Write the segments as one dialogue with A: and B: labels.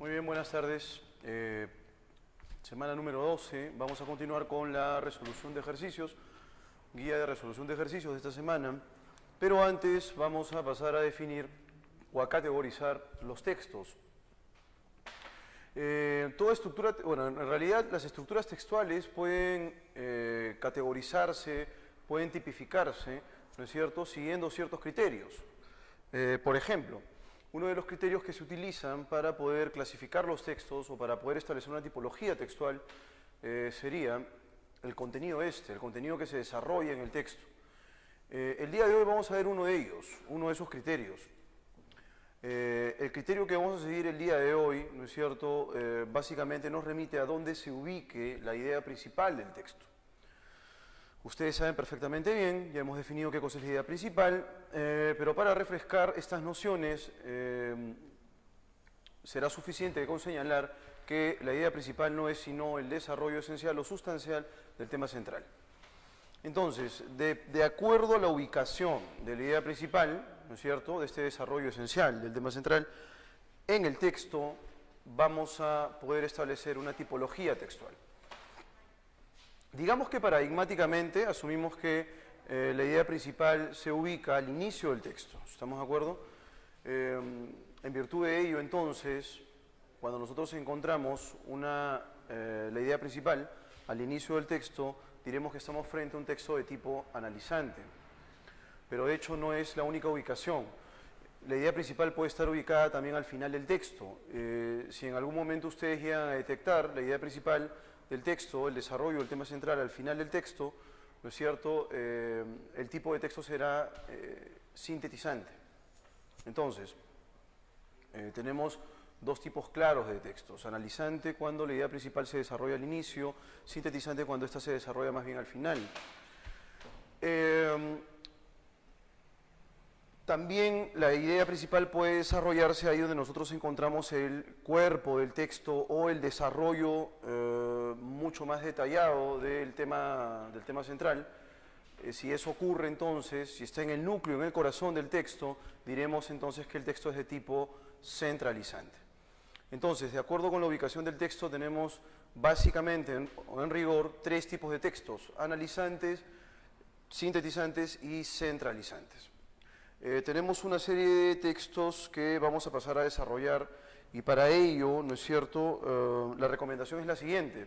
A: Muy bien, buenas tardes. Semana número 12. Vamos a continuar con la resolución de ejercicios, guía de resolución de ejercicios de esta semana. Pero antes vamos a pasar a definir o a categorizar los textos. Toda estructura, bueno, en realidad las estructuras textuales pueden categorizarse, pueden tipificarse, ¿no es cierto?, siguiendo ciertos criterios. Por ejemplo, uno de los criterios que se utilizan para poder clasificar los textos o para poder establecer una tipología textual sería el contenido el contenido que se desarrolla en el texto. El día de hoy vamos a ver uno de ellos, uno de esos criterios. El criterio que vamos a seguir el día de hoy, ¿no es cierto?, básicamente nos remite a dónde se ubique la idea principal del texto. Ustedes saben perfectamente bien, ya hemos definido qué cosa es la idea principal, pero para refrescar estas nociones será suficiente con señalar que la idea principal no es sino el desarrollo esencial o sustancial del tema central. Entonces, de acuerdo a la ubicación de la idea principal, ¿no es cierto?, de este desarrollo esencial del tema central, en el texto vamos a poder establecer una tipología textual. Digamos que paradigmáticamente asumimos que la idea principal se ubica al inicio del texto. ¿Estamos de acuerdo? En virtud de ello, entonces, cuando nosotros encontramos la idea principal al inicio del texto, diremos que estamos frente a un texto de tipo analizante. Pero de hecho no es la única ubicación. La idea principal puede estar ubicada también al final del texto. Si en algún momento ustedes llegan a detectar la idea principal del texto, el desarrollo del tema central al final del texto, ¿no es cierto?, el tipo de texto será sintetizante. Entonces, tenemos dos tipos claros de textos: analizante cuando la idea principal se desarrolla al inicio, sintetizante cuando ésta se desarrolla más bien al final. También la idea principal puede desarrollarse ahí donde nosotros encontramos el cuerpo del texto o el desarrollo mucho más detallado del tema central. Si eso ocurre entonces, si está en el núcleo, en el corazón del texto, diremos entonces que el texto es de tipo centralizante. Entonces, de acuerdo con la ubicación del texto, tenemos básicamente, en rigor, tres tipos de textos: analizantes, sintetizantes y centralizantes. Tenemos una serie de textos que vamos a pasar a desarrollar y para ello, ¿no es cierto?, la recomendación es la siguiente.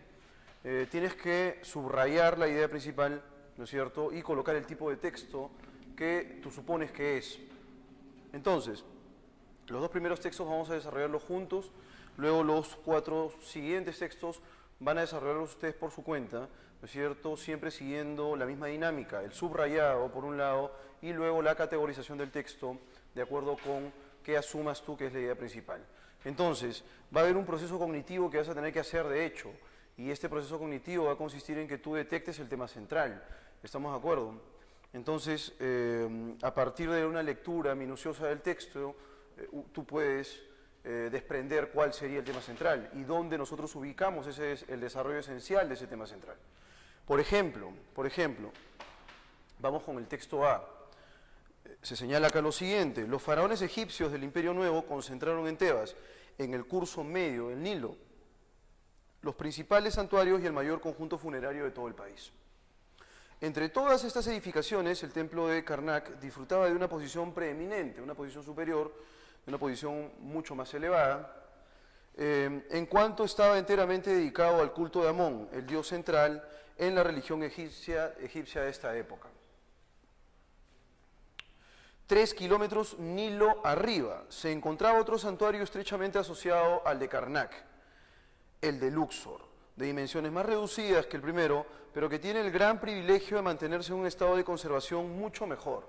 A: Tienes que subrayar la idea principal, ¿no es cierto?, y colocar el tipo de texto que tú supones que es. Entonces, los dos primeros textos vamos a desarrollarlos juntos, luego los cuatro siguientes textos van a desarrollarlos ustedes por su cuenta, ¿no es cierto?, siempre siguiendo la misma dinámica: el subrayado por un lado y luego la categorización del texto de acuerdo con qué asumas tú que es la idea principal. Entonces, va a haber un proceso cognitivo que vas a tener que hacer de hecho, y este proceso cognitivo va a consistir en que tú detectes el tema central. ¿Estamos de acuerdo? Entonces, a partir de una lectura minuciosa del texto, tú puedes desprender cuál sería el tema central y dónde nosotros ubicamos ese es el desarrollo esencial de ese tema central. Por ejemplo, vamos con el texto A. Se señala acá lo siguiente: los faraones egipcios del Imperio Nuevo concentraron en Tebas, en el curso medio del Nilo, los principales santuarios y el mayor conjunto funerario de todo el país. Entre todas estas edificaciones, el templo de Karnak disfrutaba de una posición preeminente, una posición superior, una posición mucho más elevada, en cuanto estaba enteramente dedicado al culto de Amón, el dios central en la religión egipcia de esta época. 3 kilómetros Nilo arriba se encontraba otro santuario estrechamente asociado al de Karnak, el de Luxor, de dimensiones más reducidas que el primero, pero que tiene el gran privilegio de mantenerse en un estado de conservación mucho mejor.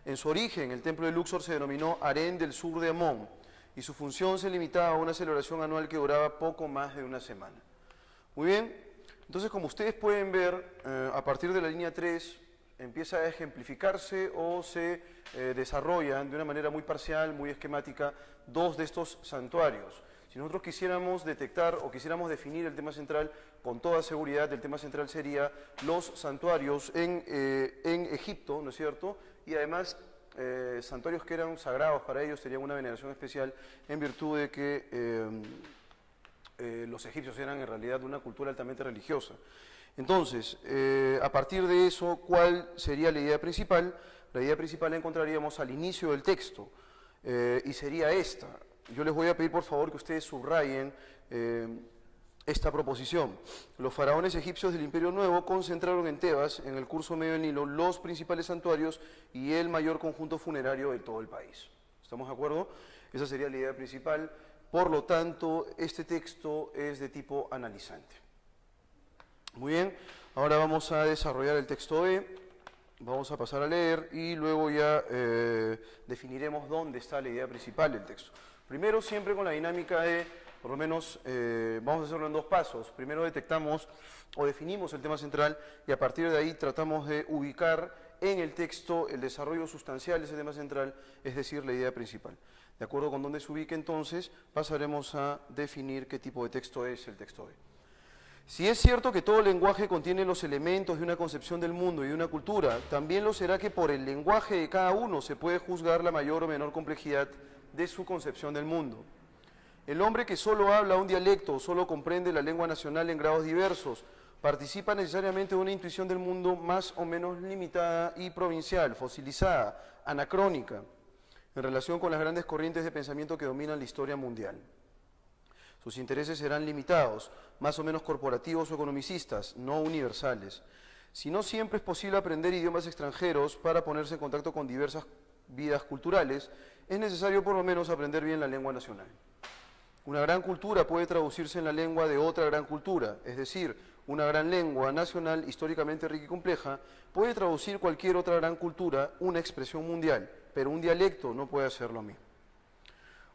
A: En su origen, el templo de Luxor se denominó Harén del Sur de Amón, y su función se limitaba a una celebración anual que duraba poco más de una semana. Muy bien, entonces, como ustedes pueden ver, a partir de la línea 3, empieza a ejemplificarse o se desarrollan de una manera muy parcial, muy esquemática, dos de estos santuarios. Si nosotros quisiéramos detectar o quisiéramos definir el tema central, con toda seguridad el tema central sería los santuarios en Egipto, ¿no es cierto?, y además santuarios que eran sagrados para ellos, tenían una veneración especial en virtud de que los egipcios eran en realidad una cultura altamente religiosa. Entonces, a partir de eso, ¿cuál sería la idea principal? La idea principal la encontraríamos al inicio del texto y sería esta. Yo les voy a pedir por favor que ustedes subrayen esta proposición. Los faraones egipcios del Imperio Nuevo concentraron en Tebas, en el curso medio del Nilo, los principales santuarios y el mayor conjunto funerario de todo el país. ¿Estamos de acuerdo? Esa sería la idea principal. Por lo tanto, este texto es de tipo analizante. Muy bien, ahora vamos a desarrollar el texto B, vamos a pasar a leer y luego ya definiremos dónde está la idea principal del texto. Primero, siempre con la dinámica de, por lo menos, vamos a hacerlo en dos pasos. Primero detectamos o definimos el tema central y a partir de ahí tratamos de ubicar en el texto el desarrollo sustancial de ese tema central, es decir, la idea principal. De acuerdo con dónde se ubique entonces, pasaremos a definir qué tipo de texto es el texto B. Si es cierto que todo lenguaje contiene los elementos de una concepción del mundo y de una cultura, también lo será que por el lenguaje de cada uno se puede juzgar la mayor o menor complejidad de su concepción del mundo. El hombre que solo habla un dialecto o solo comprende la lengua nacional en grados diversos, participa necesariamente de una intuición del mundo más o menos limitada y provincial, fosilizada, anacrónica, en relación con las grandes corrientes de pensamiento que dominan la historia mundial. Sus intereses serán limitados, más o menos corporativos o economicistas, no universales. Si no siempre es posible aprender idiomas extranjeros para ponerse en contacto con diversas vidas culturales, es necesario por lo menos aprender bien la lengua nacional. Una gran cultura puede traducirse en la lengua de otra gran cultura, es decir, una gran lengua nacional históricamente rica y compleja puede traducir cualquier otra gran cultura, una expresión mundial, pero un dialecto no puede hacer lo mismo.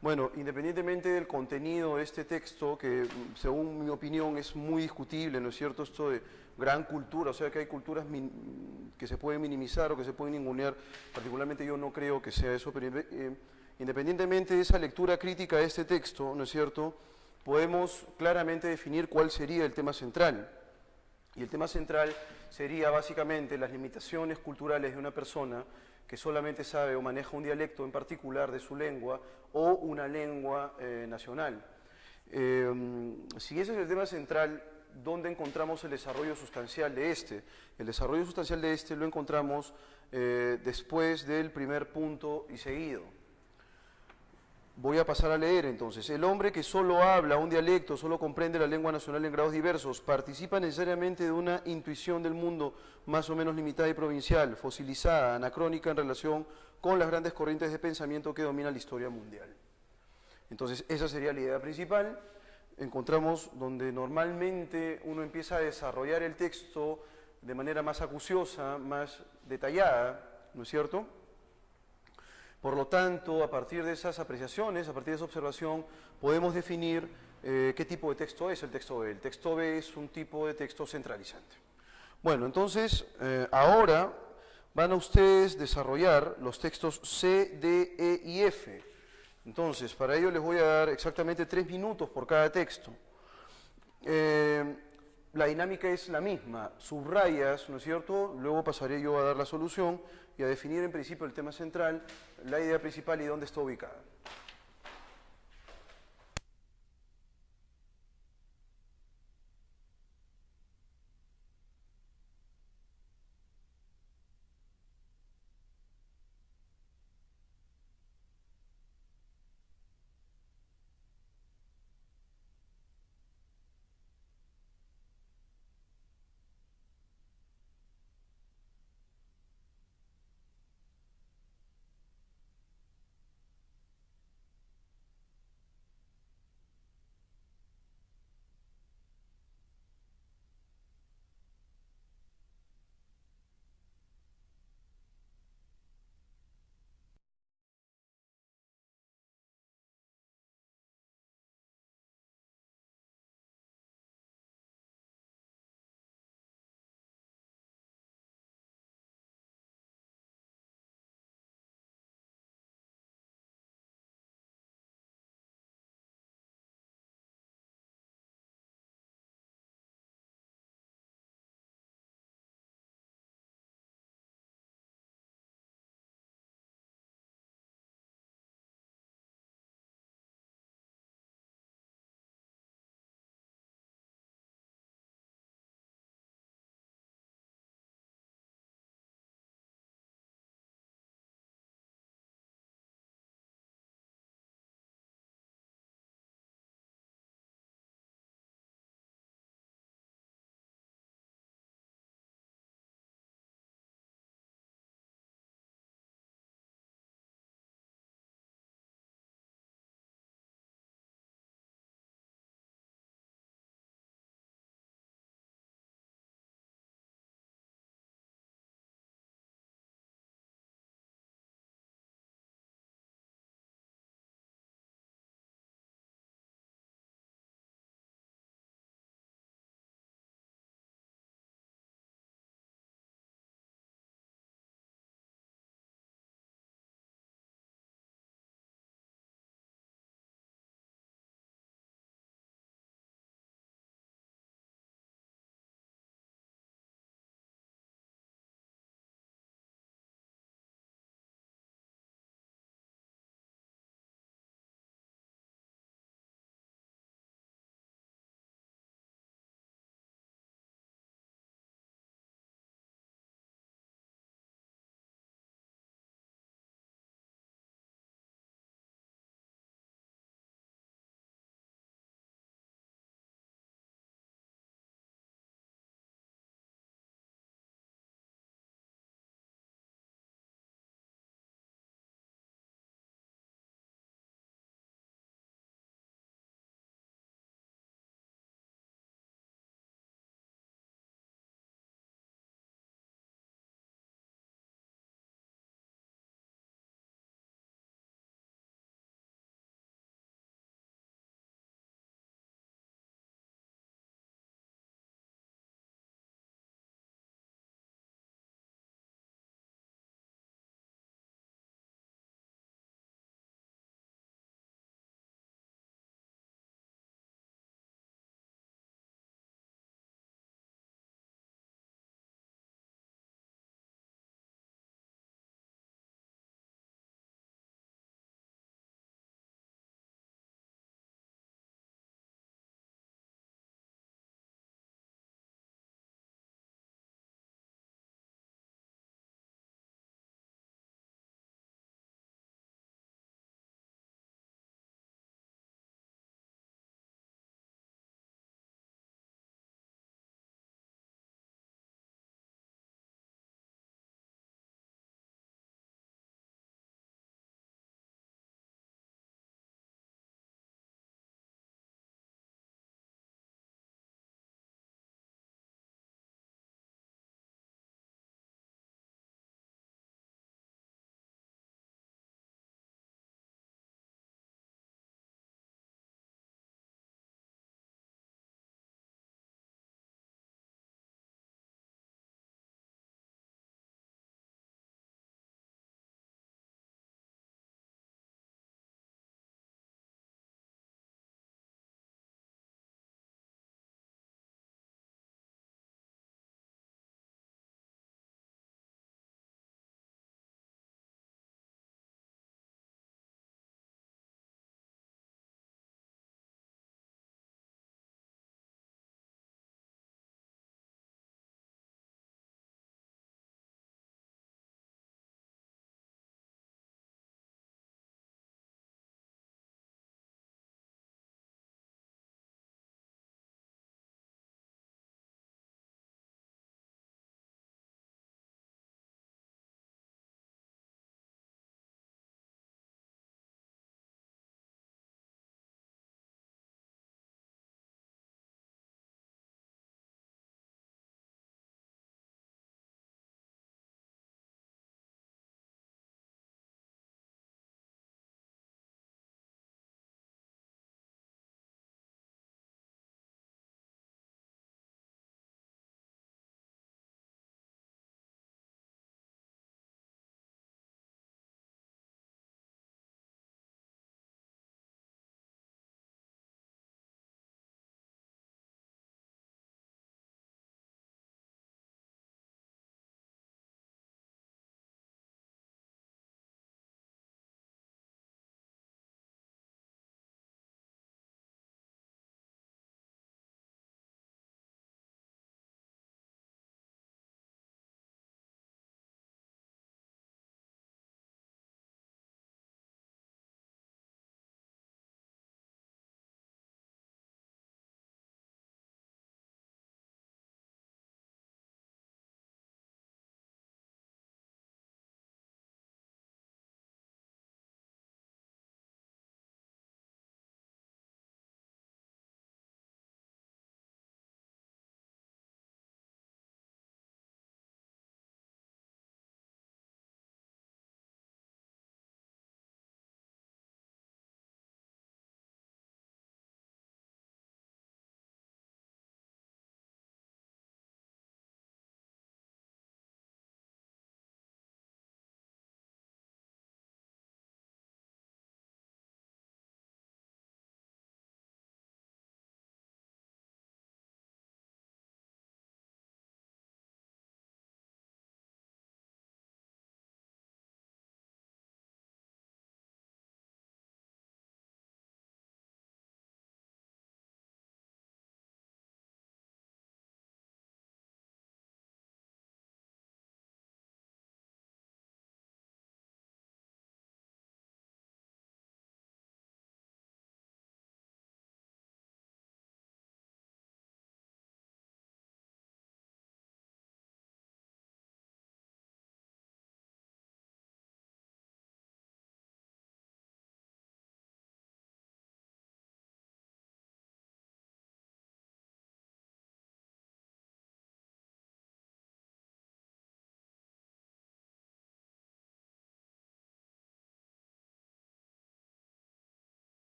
A: Bueno, independientemente del contenido de este texto, que según mi opinión es muy discutible, ¿no es cierto?, esto de gran cultura, o sea que hay culturas que se pueden minimizar o que se pueden ningunear, particularmente yo no creo que sea eso, pero independientemente de esa lectura crítica de este texto, ¿no es cierto?, podemos claramente definir cuál sería el tema central. Y el tema central sería básicamente las limitaciones culturales de una persona que solamente sabe o maneja un dialecto en particular de su lengua o una lengua nacional. Si ese es el tema central, ¿dónde encontramos el desarrollo sustancial de este? El desarrollo sustancial de este lo encontramos después del primer punto y seguido. Voy a pasar a leer entonces. El hombre que solo habla un dialecto, solo comprende la lengua nacional en grados diversos, participa necesariamente de una intuición del mundo más o menos limitada y provincial, fosilizada, anacrónica en relación con las grandes corrientes de pensamiento que dominan la historia mundial. Entonces, esa sería la idea principal. Encontramos donde normalmente uno empieza a desarrollar el texto de manera más acuciosa, más detallada, ¿no es cierto? Por lo tanto, a partir de esas apreciaciones, a partir de esa observación, podemos definir qué tipo de texto es el texto B. El texto B es un tipo de texto centralizante. Bueno, entonces, ahora van a ustedes desarrollar los textos C, D, E y F. Entonces, para ello les voy a dar exactamente 3 minutos por cada texto. La dinámica es la misma, subrayas, ¿no es cierto? Luego pasaré yo a dar la solución y a definir en principio el tema central, la idea principal y dónde está ubicada.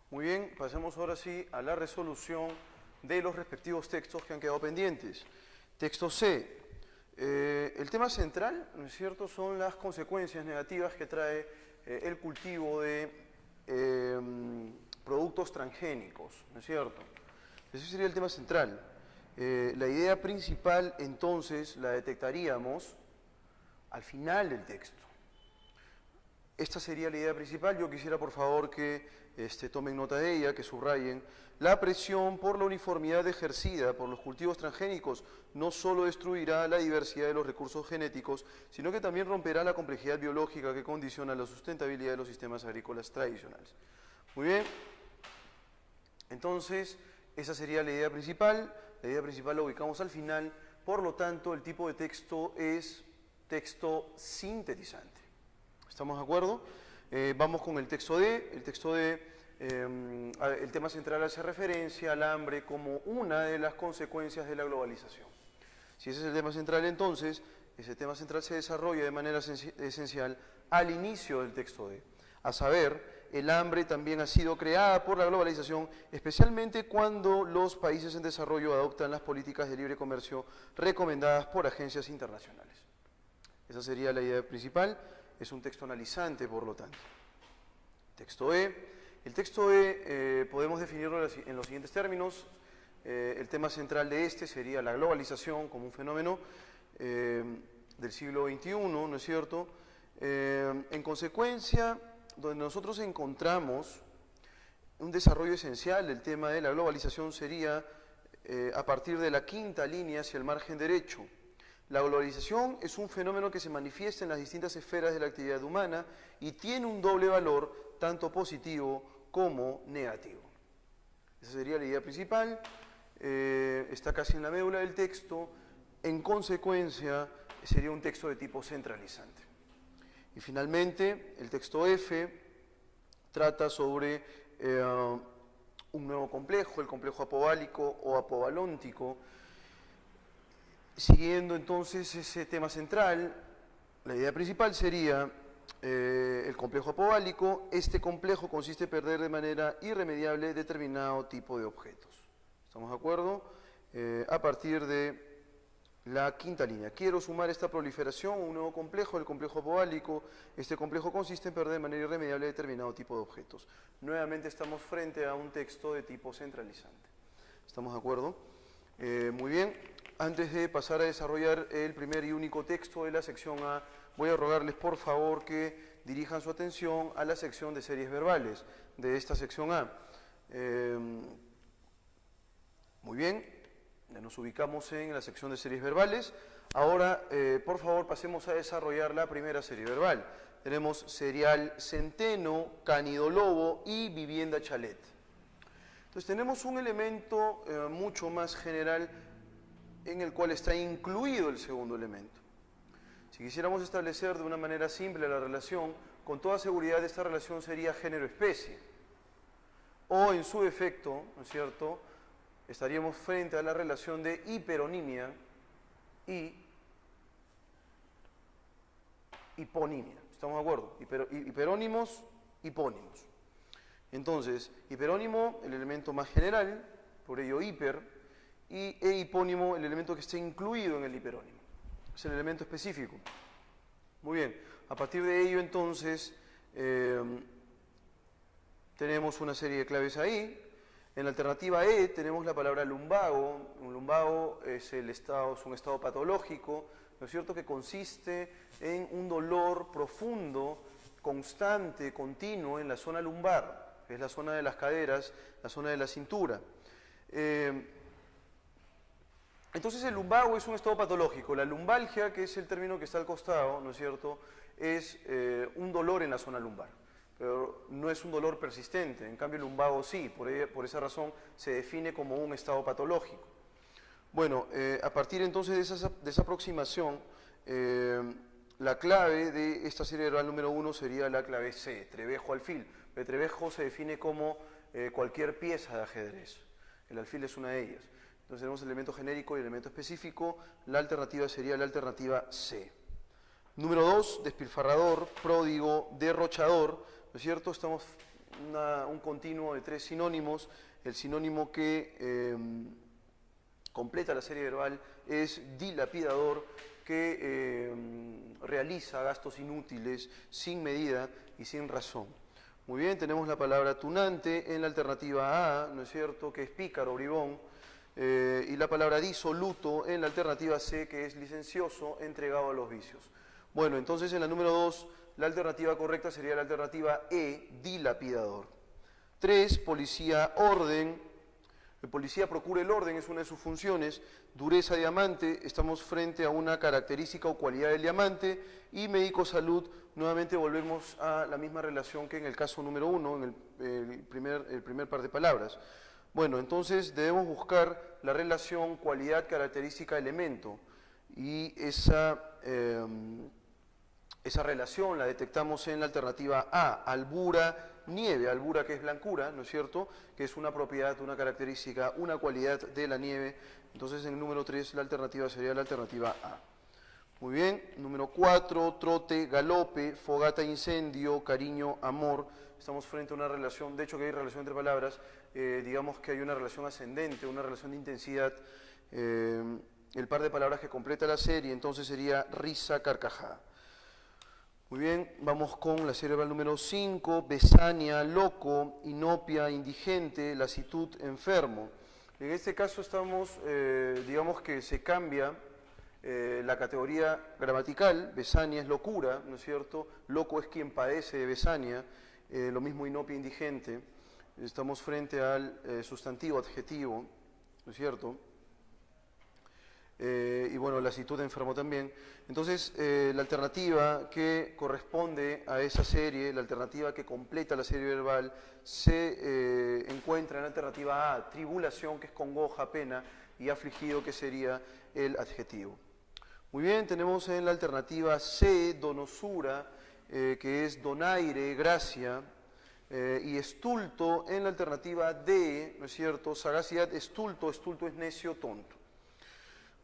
A: Muy bien, pasemos ahora sí a la resolución de los respectivos textos que han quedado pendientes. Texto C. El tema central, ¿no es cierto?, son las consecuencias negativas que trae el cultivo de productos transgénicos, ¿no es cierto? Ese sería el tema central. La idea principal, entonces, la detectaríamos al final del texto. Esta sería la idea principal. Yo quisiera, por favor, que tomen nota de ella, que subrayen. La presión por la uniformidad ejercida por los cultivos transgénicos no solo destruirá la diversidad de los recursos genéticos, sino que también romperá la complejidad biológica que condiciona la sustentabilidad de los sistemas agrícolas tradicionales. Muy bien. Entonces, esa sería la idea principal. La idea principal la ubicamos al final. Por lo tanto, el tipo de texto es texto sintetizante. ¿Estamos de acuerdo? Vamos con el texto D. El texto D, el tema central hace referencia al hambre como una de las consecuencias de la globalización. Si ese es el tema central, entonces, ese tema central se desarrolla de manera esencial al inicio del texto D. A saber, el hambre también ha sido creada por la globalización, especialmente cuando los países en desarrollo adoptan las políticas de libre comercio recomendadas por agencias internacionales. Esa sería la idea principal. Es un texto analizante, por lo tanto. Texto E. El texto E podemos definirlo en los siguientes términos. El tema central de este sería la globalización como un fenómeno del siglo XXI, ¿no es cierto? En consecuencia, donde nosotros encontramos un desarrollo esencial del tema de la globalización sería a partir de la quinta línea hacia el margen derecho. La globalización es un fenómeno que se manifiesta en las distintas esferas de la actividad humana y tiene un doble valor, tanto positivo como negativo. Esa sería la idea principal, está casi en la médula del texto, en consecuencia sería un texto de tipo centralizante. Y finalmente, el texto F trata sobre un nuevo complejo, el complejo apoválico o apovalóntico. Siguiendo entonces ese tema central, la idea principal sería el complejo apoválico. Este complejo consiste en perder de manera irremediable determinado tipo de objetos. ¿Estamos de acuerdo? A partir de la quinta línea. Quiero sumar esta proliferación a un nuevo complejo, el complejo apoválico. Este complejo consiste en perder de manera irremediable determinado tipo de objetos. Nuevamente estamos frente a un texto de tipo centralizante. ¿Estamos de acuerdo? Muy bien. Antes de pasar a desarrollar el primer y único texto de la sección A, voy a rogarles por favor que dirijan su atención a la sección de series verbales de esta sección A. Muy bien, ya nos ubicamos en la sección de series verbales. Ahora, por favor, pasemos a desarrollar la primera serie verbal. Tenemos cereal centeno, cánido lobo y vivienda chalet. Entonces tenemos un elemento mucho más general en el cual está incluido el segundo elemento. Si quisiéramos establecer de una manera simple la relación, con toda seguridad esta relación sería género-especie. O en su defecto, ¿no es cierto?, estaríamos frente a la relación de hiperonimia y hiponimia. ¿Estamos de acuerdo? Hiperónimos, hipónimos. Entonces, hiperónimo, el elemento más general, por ello hiper, e hipónimo, el elemento que está incluido en el hiperónimo. Es el elemento específico. Muy bien, a partir de ello entonces tenemos una serie de claves ahí. En la alternativa E tenemos la palabra lumbago. Un lumbago es un estado patológico, ¿no es cierto?, que consiste en un dolor profundo, constante, continuo en la zona lumbar, que es la zona de las caderas, la zona de la cintura. Entonces el lumbago es un estado patológico. La lumbalgia, que es el término que está al costado, ¿no es cierto?, es un dolor en la zona lumbar, pero no es un dolor persistente. En cambio el lumbago sí, por esa razón se define como un estado patológico. Bueno, a partir entonces de esa aproximación, la clave de esta serie verbal número 1 sería la clave C, trebejo, alfil. El trebejo se define como cualquier pieza de ajedrez. El alfil es una de ellas. Entonces tenemos el elemento genérico y el elemento específico. La alternativa sería la alternativa C. Número 2, despilfarrador, pródigo, derrochador, ¿no es cierto? Estamos un continuo de 3 sinónimos. El sinónimo que completa la serie verbal es dilapidador, que realiza gastos inútiles, sin medida y sin razón. Muy bien, tenemos la palabra tunante en la alternativa A, ¿no es cierto?, que es pícaro, bribón, y la palabra disoluto en la alternativa C, que es licencioso, entregado a los vicios. Bueno, entonces en la número 2, la alternativa correcta sería la alternativa E, dilapidador. 3, policía, orden. El policía procura el orden, es una de sus funciones. Dureza, diamante, estamos frente a una característica o cualidad del diamante. Y médico, salud, nuevamente volvemos a la misma relación que en el caso número 1, en el primer par de palabras. Bueno, entonces debemos buscar la relación cualidad, característica, elemento. Y esa relación la detectamos en la alternativa A, albura, nieve, albura que es blancura, ¿no es cierto?, que es una propiedad, una característica, una cualidad de la nieve. Entonces en el número 3 la alternativa sería la alternativa A. Muy bien, número 4, trote, galope, fogata, incendio, cariño, amor. Estamos frente a una relación, de hecho que hay relación entre palabras, digamos que hay una relación ascendente, una relación de intensidad. El par de palabras que completa la serie entonces sería risa, carcajada. Muy bien, vamos con la serie verbal número 5, besania, loco, inopia, indigente, lasitud, enfermo. En este caso estamos, digamos que se cambia la categoría gramatical. Besania es locura, ¿no es cierto? Loco es quien padece de besania, lo mismo inopia, indigente. Estamos frente al sustantivo, adjetivo, ¿no es cierto? Y bueno, lasitud de enfermo también. Entonces, la alternativa que corresponde a esa serie, la alternativa que completa la serie verbal, se encuentra en la alternativa A, tribulación, que es congoja, pena, y afligido, que sería el adjetivo. Muy bien, tenemos en la alternativa C, donosura, que es donaire, gracia, y estulto en la alternativa D, ¿no es cierto? Sagacidad, estulto, estulto es necio, tonto.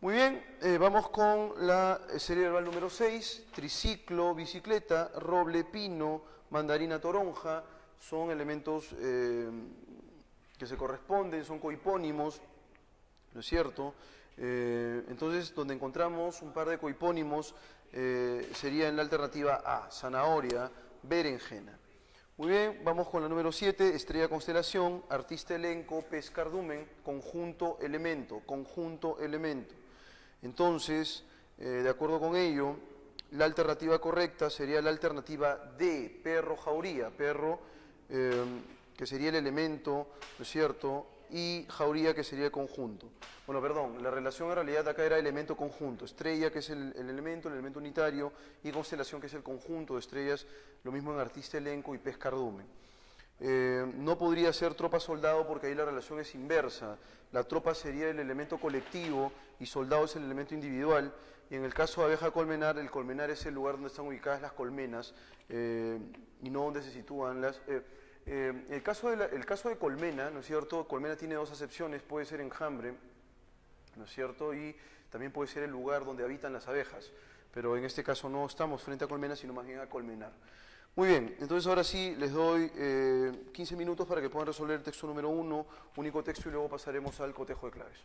A: Muy bien, vamos con la serie verbal número 6, triciclo, bicicleta, roble, pino, mandarina, toronja. Son elementos que se corresponden, son cohipónimos, ¿no es cierto? Entonces, donde encontramos un par de cohipónimos sería en la alternativa A, zanahoria, berenjena. Muy bien, vamos con la número 7, estrella, constelación, artista, elenco, pez, cardumen, conjunto, elemento, conjunto, elemento. Entonces, de acuerdo con ello, la alternativa correcta sería la alternativa D, perro, jauría, perro, que sería el elemento, ¿no es cierto?, y jauría, que sería el conjunto. Bueno, perdón, la relación en realidad acá era elemento conjunto, estrella, que es el elemento unitario, y constelación, que es el conjunto de estrellas, lo mismo en artista, elenco y pez, cardumen. No podría ser tropa, soldado, porque ahí la relación es inversa. La tropa sería el elemento colectivo y soldado es el elemento individual. Y en el caso de abeja colmenar, el colmenar es el lugar donde están ubicadas las colmenas y no donde se sitúan las... el caso de colmena, ¿no es cierto? Colmena tiene dos acepciones, puede ser enjambre, ¿no es cierto? Y también puede ser el lugar donde habitan las abejas. Pero en este caso no estamos frente a colmena, sino más bien a colmenar. Muy bien, entonces ahora sí les doy 15 minutos para que puedan resolver el texto número 1, único texto, y luego pasaremos al cotejo de claves.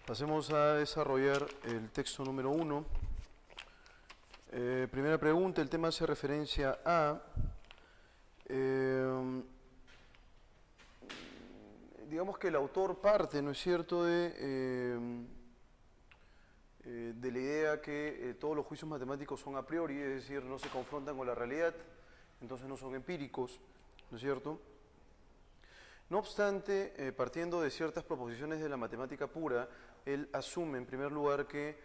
A: Pasemos a desarrollar el texto número 1. Primera pregunta, el tema hace referencia a, digamos que el autor parte, ¿no es cierto?, de la idea que todos los juicios matemáticos son a priori, es decir, no se confrontan con la realidad, entonces no son empíricos, ¿no es cierto? No obstante, partiendo de ciertas proposiciones de la matemática pura, él asume en primer lugar que,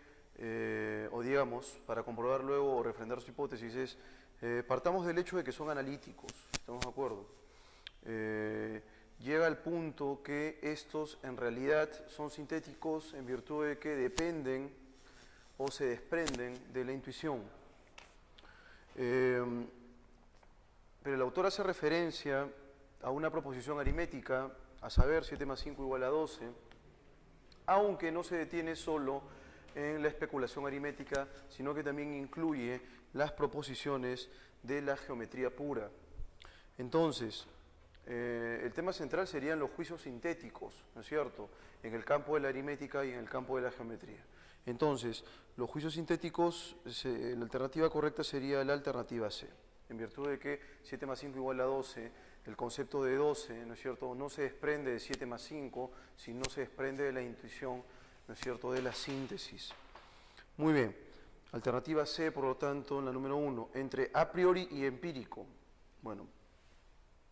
A: o digamos, para comprobar luego o refrendar su hipótesis, es partamos del hecho de que son analíticos, ¿estamos de acuerdo? Llega al punto que estos en realidad son sintéticos en virtud de que dependen o se desprenden de la intuición. Pero el autor hace referencia a una proposición aritmética, a saber, 7 más 5 igual a 12, aunque no se detiene solo en la especulación aritmética, sino que también incluye las proposiciones de la geometría pura. Entonces, el tema central serían los juicios sintéticos, ¿no es cierto?, en el campo de la aritmética y en el campo de la geometría. Entonces, los juicios sintéticos, la alternativa correcta sería la alternativa C, en virtud de que 7 más 5 igual a 12, el concepto de 12, ¿no es cierto?, no se desprende de 7 más 5, sino se desprende de la intuición, ¿no es cierto?, de la síntesis. Muy bien, alternativa C, por lo tanto, en la número 1, entre a priori y empírico. Bueno,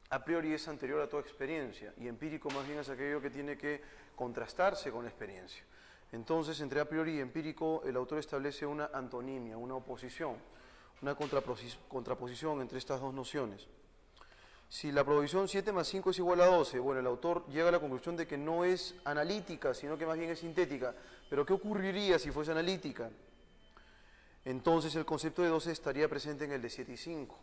A: a priori es anterior a toda experiencia y empírico más bien es aquello que tiene que contrastarse con la experiencia. Entonces, entre a priori y empírico, el autor establece una antonimia, una oposición, una contraposición entre estas dos nociones. Si la proposición 7 más 5 es igual a 12, bueno, el autor llega a la conclusión de que no es analítica, sino que más bien es sintética. Pero ¿qué ocurriría si fuese analítica? Entonces el concepto de 12 estaría presente en el de 7 y 5,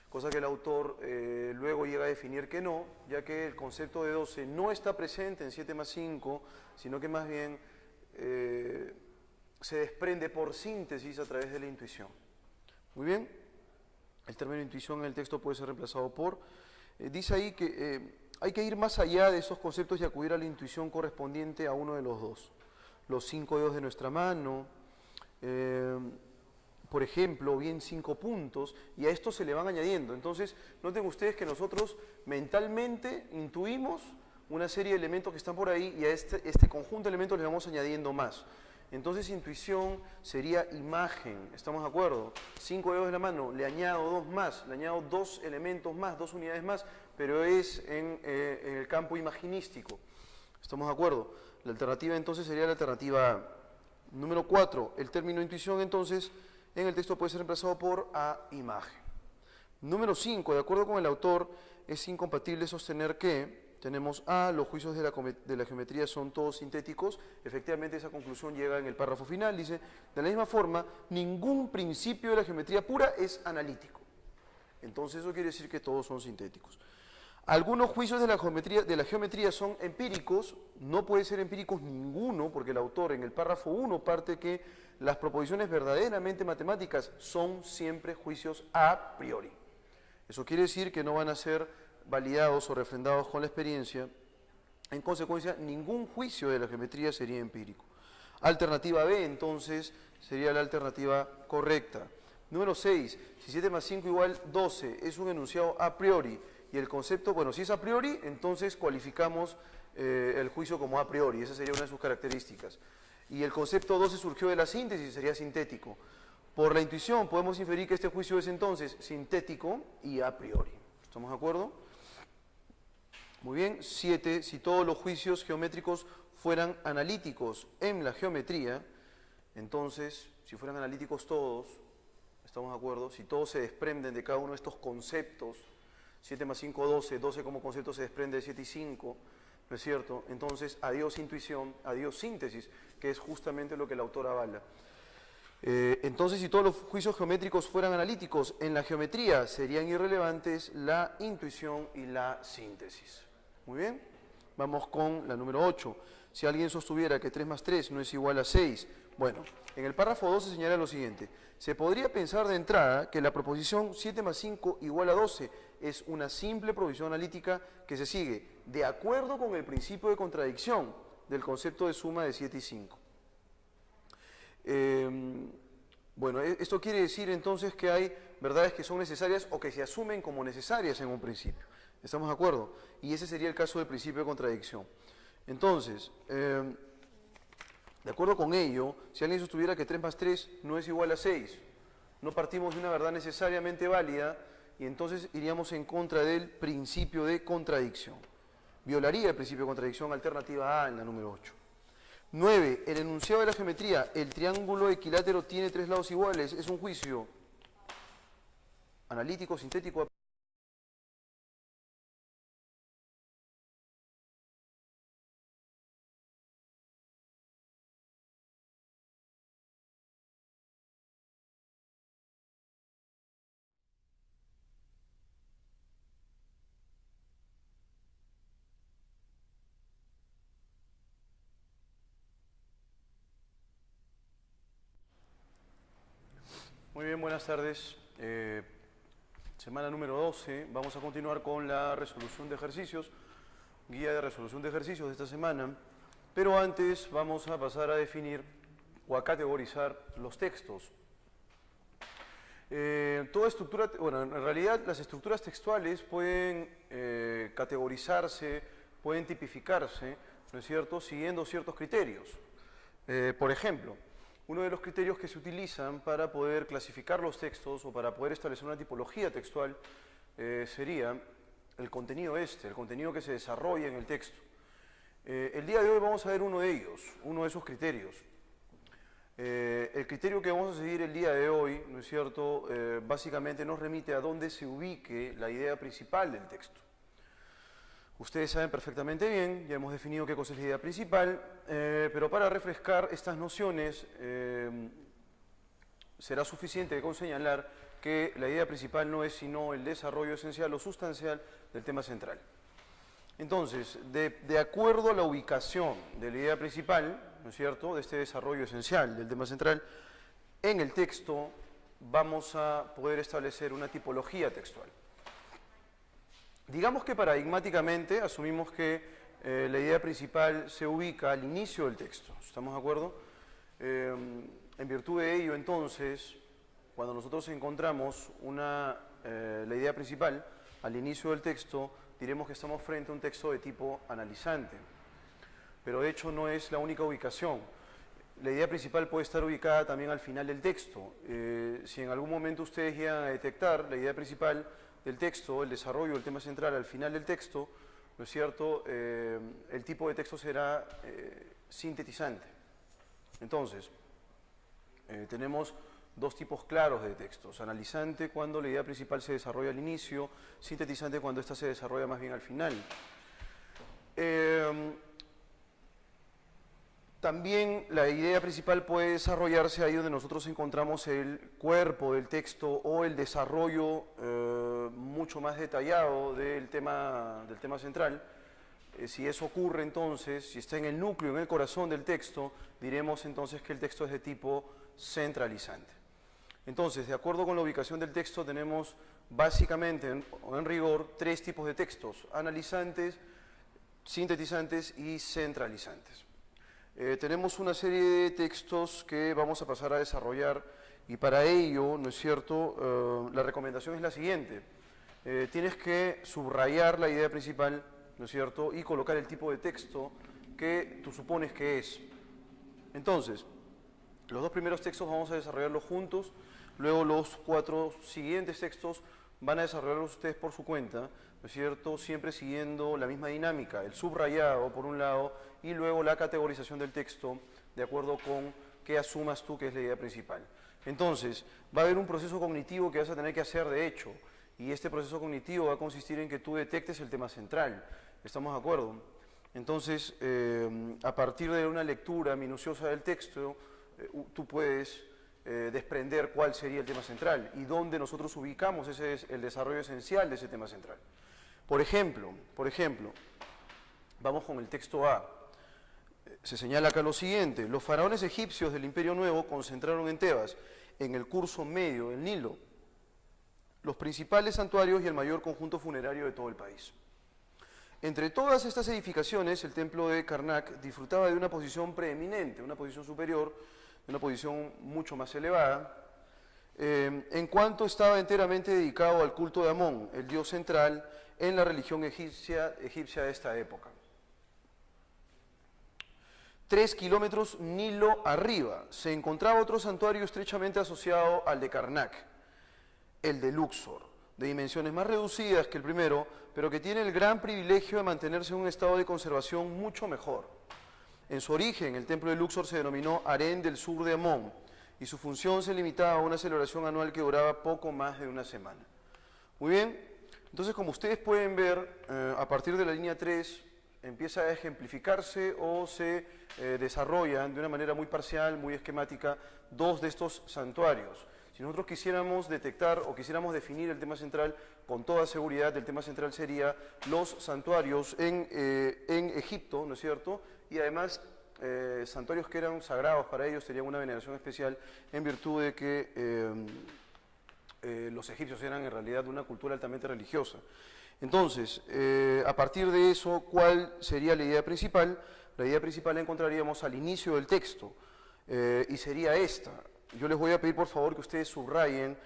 A: cosa que el autor luego llega a definir que no, ya que el concepto de 12 no está presente en 7 más 5, sino que más bien se desprende por síntesis a través de la intuición. Muy bien. El término intuición en el texto puede ser reemplazado por, dice ahí que hay que ir más allá de esos conceptos y acudir a la intuición correspondiente a uno de los dos. Los 5 dedos de nuestra mano, por ejemplo, o bien 5 puntos, y a esto se le van añadiendo. Entonces, noten ustedes que nosotros mentalmente intuimos una serie de elementos que están por ahí y a este conjunto de elementos le vamos añadiendo más. Entonces intuición sería imagen, ¿estamos de acuerdo? 5 dedos de la mano, le añado 2 más, le añado 2 elementos más, 2 unidades más, pero es en el campo imaginístico, ¿estamos de acuerdo? La alternativa entonces sería la alternativa A. Número 4, el término intuición entonces en el texto puede ser reemplazado por a imagen. Número 5, de acuerdo con el autor, es incompatible sostener que tenemos A, los juicios de la geometría son todos sintéticos. Efectivamente, esa conclusión llega en el párrafo final. Dice, de la misma forma, ningún principio de la geometría pura es analítico. Entonces, eso quiere decir que todos son sintéticos. Algunos juicios de la geometría son empíricos. No puede ser empíricos ninguno, porque el autor en el párrafo 1 parte que las proposiciones verdaderamente matemáticas son siempre juicios a priori. Eso quiere decir que no van a ser validados o refrendados con la experiencia. En consecuencia, ningún juicio de la geometría sería empírico. Alternativa B, entonces, sería la alternativa correcta. Número 6, si 7 más 5 igual 12 es un enunciado a priori y el concepto, bueno, si es a priori, entonces cualificamos el juicio como a priori, esa sería una de sus características. Y el concepto 12 surgió de la síntesis, sería sintético. Por la intuición podemos inferir que este juicio es entonces sintético y a priori. ¿Estamos de acuerdo? Muy bien. 7. Si todos los juicios geométricos fueran analíticos en la geometría, entonces, si fueran analíticos todos, ¿estamos de acuerdo? Si todos se desprenden de cada uno de estos conceptos, 7 más 5, 12, 12 como concepto se desprende de 7 y 5, ¿no es cierto? Entonces, adiós intuición, adiós síntesis, que es justamente lo que el autor avala. Entonces, si todos los juicios geométricos fueran analíticos en la geometría, serían irrelevantes la intuición y la síntesis. Muy bien, vamos con la número 8. Si alguien sostuviera que 3 más 3 no es igual a 6, bueno, en el párrafo 2 se señala lo siguiente. Se podría pensar de entrada que la proposición 7 más 5 igual a 12 es una simple proposición analítica que se sigue de acuerdo con el principio de contradicción, del concepto de suma de 7 y 5. Bueno, esto quiere decir entonces que hay verdades que son necesarias o que se asumen como necesarias en un principio. ¿Estamos de acuerdo? Y ese sería el caso del principio de contradicción. Entonces, de acuerdo con ello, si alguien sostuviera que 3 más 3 no es igual a 6, no partimos de una verdad necesariamente válida y entonces iríamos en contra del principio de contradicción. Violaría el principio de contradicción, alternativa A en la número 8. 9. El enunciado de la geometría, el triángulo equilátero tiene 3 lados iguales, es un juicio analítico, sintético. Muy bien, buenas tardes. Semana número 12. Vamos a continuar con la resolución de ejercicios, guía de resolución de ejercicios de esta semana. Pero antes vamos a pasar a definir o a categorizar los textos. Toda estructura, bueno, en realidad las estructuras textuales pueden categorizarse, pueden tipificarse, ¿no es cierto?, siguiendo ciertos criterios. Por ejemplo, uno de los criterios que se utilizan para poder clasificar los textos o para poder establecer una tipología textual sería el contenido el contenido que se desarrolla en el texto. El día de hoy vamos a ver uno de ellos, uno de esos criterios. El criterio que vamos a seguir el día de hoy, ¿no es cierto?, básicamente nos remite a dónde se ubique la idea principal del texto. Ustedes saben perfectamente bien, ya hemos definido qué cosa es la idea principal, pero para refrescar estas nociones será suficiente con señalar que la idea principal no es sino el desarrollo esencial o sustancial del tema central. Entonces, de acuerdo a la ubicación de la idea principal, ¿no es cierto?, de este desarrollo esencial del tema central, en el texto vamos a poder establecer una tipología textual. Digamos que paradigmáticamente asumimos que la idea principal se ubica al inicio del texto. ¿Estamos de acuerdo? En virtud de ello, entonces, cuando nosotros encontramos la idea principal al inicio del texto, diremos que estamos frente a un texto de tipo analizante. Pero de hecho no es la única ubicación. La idea principal puede estar ubicada también al final del texto. Si en algún momento ustedes llegan a detectar la idea principal del texto, el desarrollo del tema central al final del texto, ¿no es cierto?, el tipo de texto será sintetizante. Entonces, tenemos dos tipos claros de textos: analizante cuando la idea principal se desarrolla al inicio, sintetizante cuando ésta se desarrolla más bien al final. También la idea principal puede desarrollarse ahí donde nosotros encontramos el cuerpo del texto o el desarrollo mucho más detallado del tema central. Si eso ocurre entonces, si está en el núcleo, en el corazón del texto, diremos entonces que el texto es de tipo centralizante. Entonces, de acuerdo con la ubicación del texto, tenemos básicamente, en rigor, 3 tipos de textos: analizantes, sintetizantes y centralizantes. Tenemos una serie de textos que vamos a pasar a desarrollar y para ello, ¿no es cierto?, la recomendación es la siguiente. Tienes que subrayar la idea principal, ¿no es cierto?, y colocar el tipo de texto que tú supones que es. Entonces, los 2 primeros textos vamos a desarrollarlos juntos, luego los 4 siguientes textos van a desarrollarlos ustedes por su cuenta, ¿no es cierto?, siempre siguiendo la misma dinámica: el subrayado por un lado y luego la categorización del texto de acuerdo con qué asumas tú que es la idea principal. Entonces, va a haber un proceso cognitivo que vas a tener que hacer de hecho, y este proceso cognitivo va a consistir en que tú detectes el tema central. ¿Estamos de acuerdo? Entonces, a partir de una lectura minuciosa del texto, tú puedes desprender cuál sería el tema central y dónde nosotros ubicamos el desarrollo esencial de ese tema central. Por ejemplo, vamos con el texto A. Se señala acá lo siguiente: los faraones egipcios del Imperio Nuevo concentraron en Tebas, en el curso medio del Nilo, los principales santuarios y el mayor conjunto funerario de todo el país. Entre todas estas edificaciones, el templo de Karnak disfrutaba de una posición preeminente, una posición superior, una posición mucho más elevada, en cuanto estaba enteramente dedicado al culto de Amón, el dios central en la religión egipcia de esta época. 3 kilómetros Nilo arriba se encontraba otro santuario estrechamente asociado al de Karnak, el de Luxor, de dimensiones más reducidas que el primero, pero que tiene el gran privilegio de mantenerse en un estado de conservación mucho mejor. En su origen, el templo de Luxor se denominó Harén del Sur de Amón, y su función se limitaba a una celebración anual que duraba poco más de una semana. Muy bien, entonces como ustedes pueden ver, a partir de la línea 3 empieza a ejemplificarse o se desarrollan de una manera muy parcial, muy esquemática, dos de estos santuarios. Si nosotros quisiéramos detectar o quisiéramos definir el tema central, con toda seguridad el tema central sería los santuarios en Egipto, ¿no es cierto? Y además santuarios que eran sagrados para ellos, tenían una veneración especial en virtud de que los egipcios eran en realidad una cultura altamente religiosa. Entonces, a partir de eso, ¿cuál sería la idea principal? La idea principal la encontraríamos al inicio del texto y sería esta. Yo les voy a pedir por favor que ustedes subrayen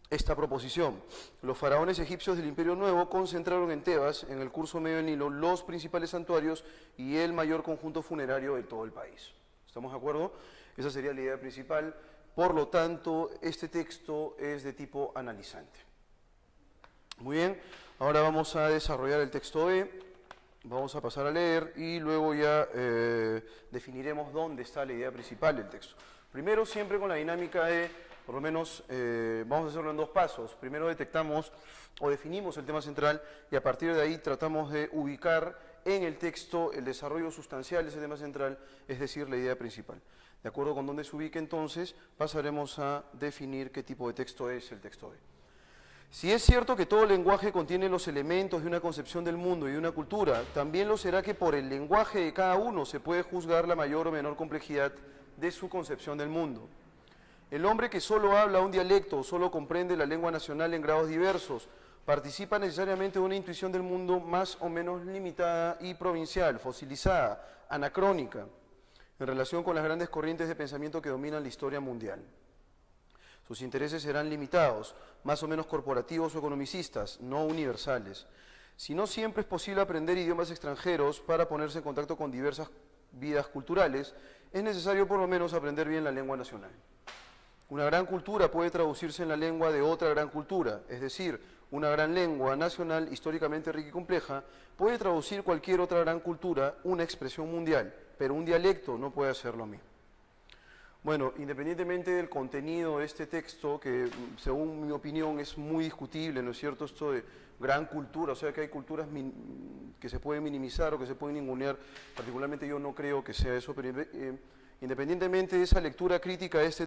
A: esta proposición. Los faraones egipcios del Imperio Nuevo concentraron en Tebas, en el curso medio del Nilo, los principales santuarios y el mayor conjunto funerario de todo el país. ¿Estamos de acuerdo? Esa sería la idea principal. Por lo tanto, este texto es de tipo analizante. Muy bien, ahora vamos a desarrollar el texto B, vamos a pasar a leer y luego ya definiremos dónde está la idea principal del texto. Primero, siempre con la dinámica de, por lo menos, vamos a hacerlo en dos pasos. Primero detectamos o definimos el tema central y a partir de ahí tratamos de ubicar en el texto el desarrollo sustancial de ese tema central, es decir, la idea principal. De acuerdo con dónde se ubique entonces, pasaremos a definir qué tipo de texto es el texto B. Si es cierto que todo lenguaje contiene los elementos de una concepción del mundo y de una cultura, también lo será que por el lenguaje de cada uno se puede juzgar la mayor o menor complejidad de su concepción del mundo. El hombre que solo habla un dialecto o solo comprende la lengua nacional en grados diversos, participa necesariamente de una intuición del mundo más o menos limitada y provincial, fosilizada, anacrónica, en relación con las grandes corrientes de pensamiento que dominan la historia mundial. Sus intereses serán limitados, más o menos corporativos o economicistas, no universales. Si no siempre es posible aprender idiomas extranjeros para ponerse en contacto con diversas vidas culturales, es necesario por lo menos aprender bien la lengua nacional. Una gran cultura puede traducirse en la lengua de otra gran cultura, es decir, una gran lengua nacional históricamente rica y compleja puede traducir cualquier otra gran cultura, una expresión mundial, pero un dialecto no puede hacer lo mismo. Bueno, independientemente del contenido de este texto, que según mi opinión es muy discutible, ¿no es cierto?, esto de gran cultura, o sea que hay culturas que se pueden minimizar o que se pueden ningunear, particularmente yo no creo que sea eso, pero independientemente de esa lectura crítica de este